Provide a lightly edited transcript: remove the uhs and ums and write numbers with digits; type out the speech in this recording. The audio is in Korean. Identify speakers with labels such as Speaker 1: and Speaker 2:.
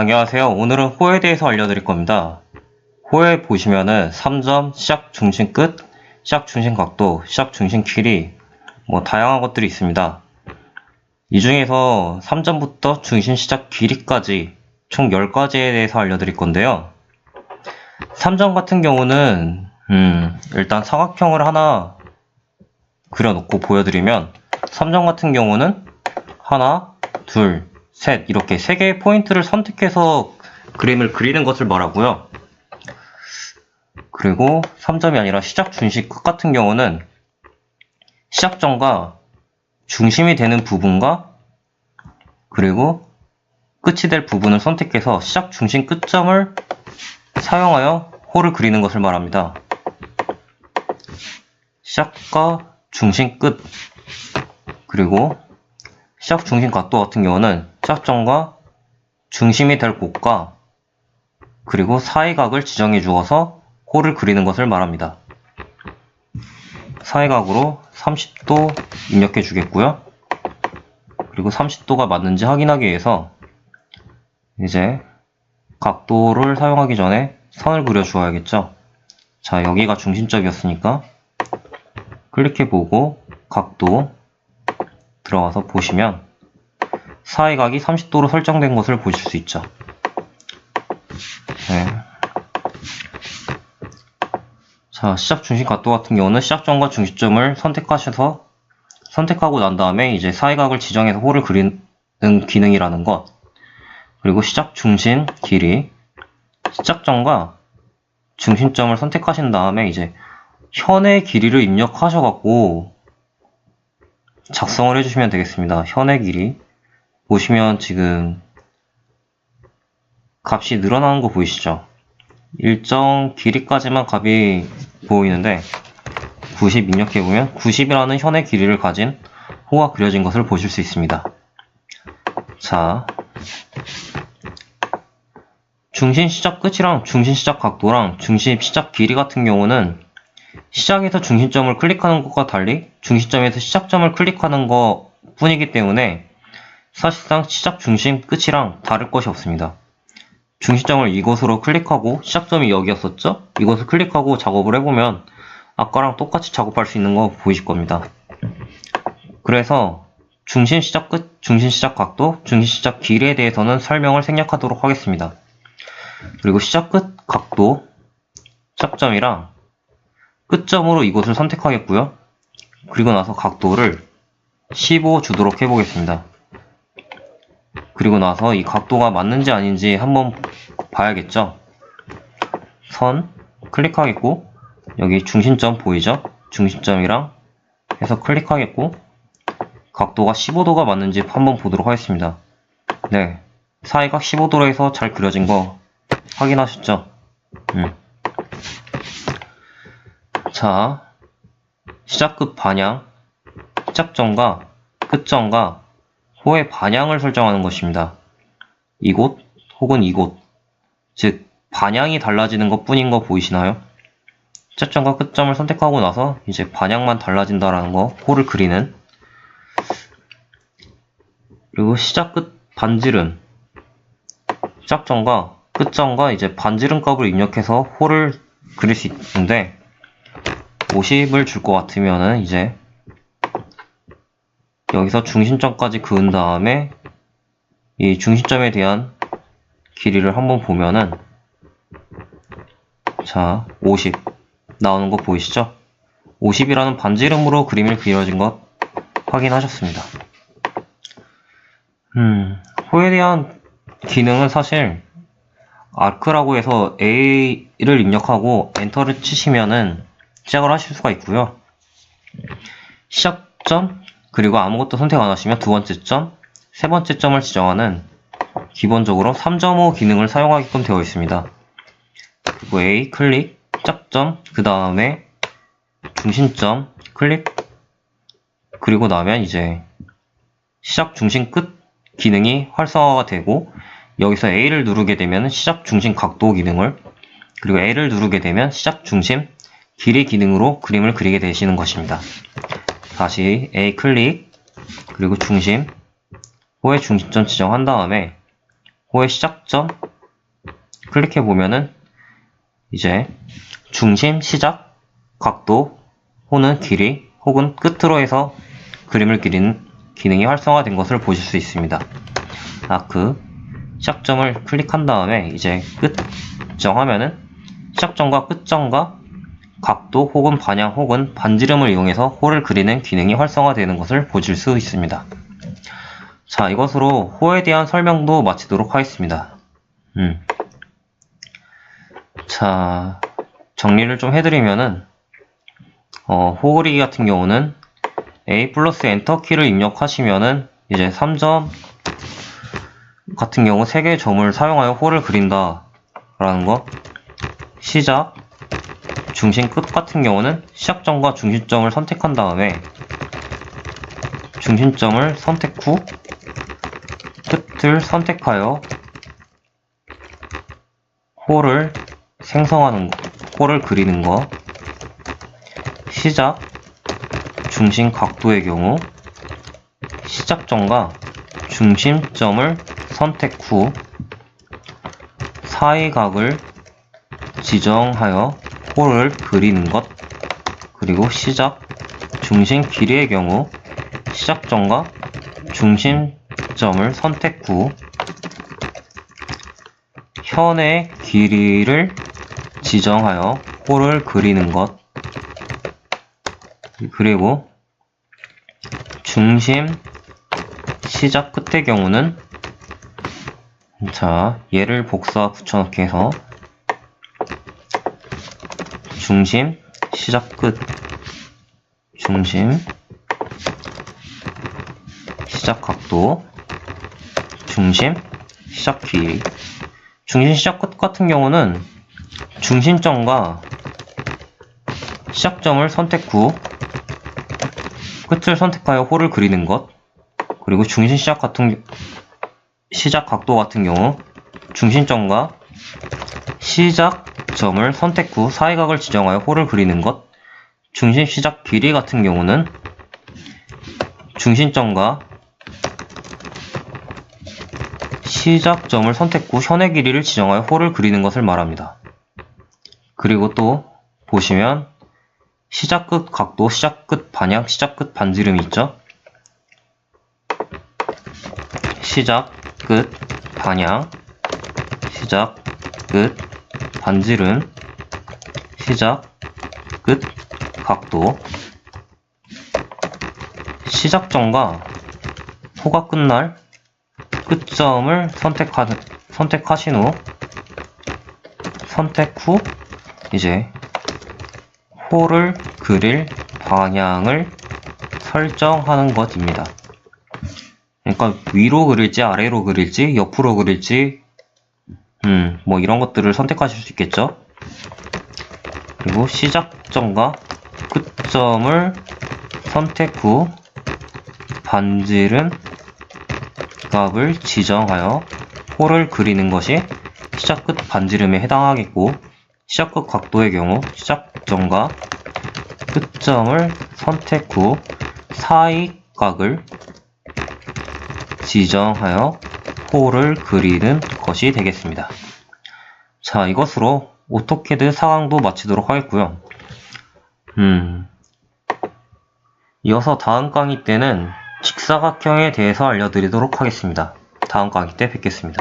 Speaker 1: 안녕하세요. 오늘은 호에 대해서 알려드릴 겁니다. 호에 보시면은 3점, 시작, 중심, 끝, 시작, 중심, 각도, 시작, 중심, 길이 다양한 것들이 있습니다. 이 중에서 3점부터 중심, 시작, 길이까지 총 10가지에 대해서 알려드릴 건데요. 3점 같은 경우는 일단 삼각형을 하나 그려놓고 보여드리면 3점 같은 경우는 하나, 둘, 셋 이렇게 3개의 포인트를 선택해서 그림을 그리는 것을 말하고요. 그리고 3점이 아니라 시작, 중심, 끝 같은 경우는 시작점과 중심이 되는 부분과 그리고 끝이 될 부분을 선택해서 시작, 중심, 끝점을 사용하여 호를 그리는 것을 말합니다. 시작과 중심, 끝 그리고 시작, 중심, 각도 같은 경우는 시작점과 중심이 될 곳과 그리고 사이각을 지정해 주어서 호를 그리는 것을 말합니다. 사이각으로 30도 입력해 주겠고요. 그리고 30도가 맞는지 확인하기 위해서 이제 각도를 사용하기 전에 선을 그려 주어야겠죠. 자, 여기가 중심점이었으니까 클릭해 보고 각도 들어가서 보시면 사이각이 30도로 설정된 것을 보실 수 있죠. 네. 자, 시작, 중심, 각도 같은 경우는 시작점과 중심점을 선택하고 난 다음에 이제 사이각을 지정해서 호를 그리는 기능이라는 것, 그리고 시작, 중심, 길이, 시작점과 중심점을 선택하신 다음에 이제 현의 길이를 입력하셔갖고 작성을 해주시면 되겠습니다. 현의 길이 보시면 지금 값이 늘어나는 거 보이시죠? 일정 길이까지만 값이 보이는데 90 입력해보면 90이라는 현의 길이를 가진 호가 그려진 것을 보실 수 있습니다. 자, 중심 시작 끝이랑 중심 시작 각도랑 중심 시작 길이 같은 경우는 시작에서 중심점을 클릭하는 것과 달리 중심점에서 시작점을 클릭하는 것 뿐이기 때문에 사실상 시작, 중심, 끝이랑 다를 것이 없습니다. 중심점을 이곳으로 클릭하고 시작점이 여기였었죠? 이곳을 클릭하고 작업을 해보면 아까랑 똑같이 작업할 수 있는 거 보이실 겁니다. 그래서 중심 시작 끝, 중심 시작 각도, 중심 시작 길이에 대해서는 설명을 생략하도록 하겠습니다. 그리고 시작 끝 각도, 시작점이랑 끝점으로 이곳을 선택하겠고요. 그리고 나서 각도를 15 주도록 해보겠습니다. 그리고 나서 이 각도가 맞는지 아닌지 한번 봐야겠죠. 선 클릭하겠고 여기 중심점 보이죠? 중심점이랑 해서 클릭하겠고 각도가 15도가 맞는지 한번 보도록 하겠습니다. 네, 사이각 15도로 해서 잘 그려진 거 확인하셨죠? 자, 시작, 끝 반향, 시작점과 끝점과 호의 반향을 설정하는 것입니다. 이곳 혹은 이곳, 즉 반향이 달라지는 것 뿐인 거 보이시나요? 시작점과 끝점을 선택하고 나서 이제 반향만 달라진다라는 거, 호를 그리는. 그리고 시작, 끝 반지름, 시작점과 끝점과 이제 반지름 값을 입력해서 호를 그릴 수 있는데 50을 줄 것 같으면은 이제 여기서 중심점까지 그은 다음에 이 중심점에 대한 길이를 한번 보면은 자, 50 나오는 거 보이시죠? 50이라는 반지름으로 그림이 그려진 것 확인하셨습니다. 호에 대한 기능은 사실 아크라고 해서 A를 입력하고 엔터를 치시면은 시작을 하실 수가 있고요. 시작점 그리고 아무것도 선택 안 하시면 두 번째 점, 세 번째 점을 지정하는 기본적으로 3.5 기능을 사용하게끔 되어 있습니다. 그리고 A 클릭, 시작점, 그 다음에 중심점 클릭, 그리고 나면 이제 시작, 중심, 끝 기능이 활성화가 되고 여기서 A를 누르게 되면 시작, 중심, 각도 기능을, 그리고 A를 누르게 되면 시작, 중심, 길이 기능으로 그림을 그리게 되시는 것입니다. 다시 A 클릭, 그리고 중심, 호의 중심점 지정한 다음에 호의 시작점 클릭해 보면은 이제 중심, 시작, 각도, 호는 길이 혹은 끝으로 해서 그림을 그리는 기능이 활성화된 것을 보실 수 있습니다. 아크 시작점을 클릭한 다음에 이제 끝 지정하면은 시작점과 끝점과 각도 혹은 반향 혹은 반지름을 이용해서 호를 그리는 기능이 활성화되는 것을 보실 수 있습니다. 자, 이것으로 호에 대한 설명도 마치도록 하겠습니다. 자, 정리를 좀 해드리면은 호 그리기 같은 경우는 A 플러스 엔터 키를 입력하시면은 이제 3점 같은 경우 3개의 점을 사용하여 호를 그린다 라는 거, 시작, 중심, 끝 같은 경우는 시작점과 중심점을 선택한 다음에 중심점을 선택 후 끝을 선택하여 호를 생성하는 거, 호를 그리는 거, 시작, 중심, 각도의 경우 시작점과 중심점을 선택 후 사이각을 지정하여 호를 그리는 것, 그리고 시작, 중심, 길이의 경우 시작점과 중심점을 선택 후 현의 길이를 지정하여 호를 그리는 것, 그리고 중심, 시작, 끝의 경우는 자, 얘를 복사 붙여넣기 해서 중심, 시작, 끝, 중심, 시작, 각도, 중심, 시작, 길이. 중심, 시작, 끝 같은 경우는 중심점과 시작점을 선택 후 끝을 선택하여 호를 그리는 것, 그리고 중심, 시작 각도 같은 경우 중심점과 시작점을 선택 후 사이각을 지정하여 호를 그리는 것, 중심, 시작, 길이 같은 경우는 중심점과 시작점을 선택 후 현의 길이를 지정하여 호를 그리는 것을 말합니다. 그리고 또 보시면 시작, 끝, 각도, 시작, 끝, 반향, 시작, 끝, 반지름이 있죠? 시작, 끝, 반향, 시작, 끝, 반지름, 시작, 끝, 각도, 시작점과 호가 끝날 끝점을 선택하신 후 선택 후 이제 호를 그릴 방향을 설정하는 것입니다. 그러니까 위로 그릴지 아래로 그릴지 옆으로 그릴지 뭐 이런 것들을 선택하실 수 있겠죠. 그리고 시작점과 끝점을 선택 후 반지름 값을 지정하여 호를 그리는 것이 시작, 끝, 반지름에 해당하겠고, 시작, 끝, 각도의 경우 시작점과 끝점을 선택 후 사이각을 지정하여 호를 그리는 것이 되겠습니다. 자, 이것으로 오토캐드 4강도 마치도록 하겠고요. 이어서 다음 강의 때는 직사각형에 대해서 알려드리도록 하겠습니다. 다음 강의 때 뵙겠습니다.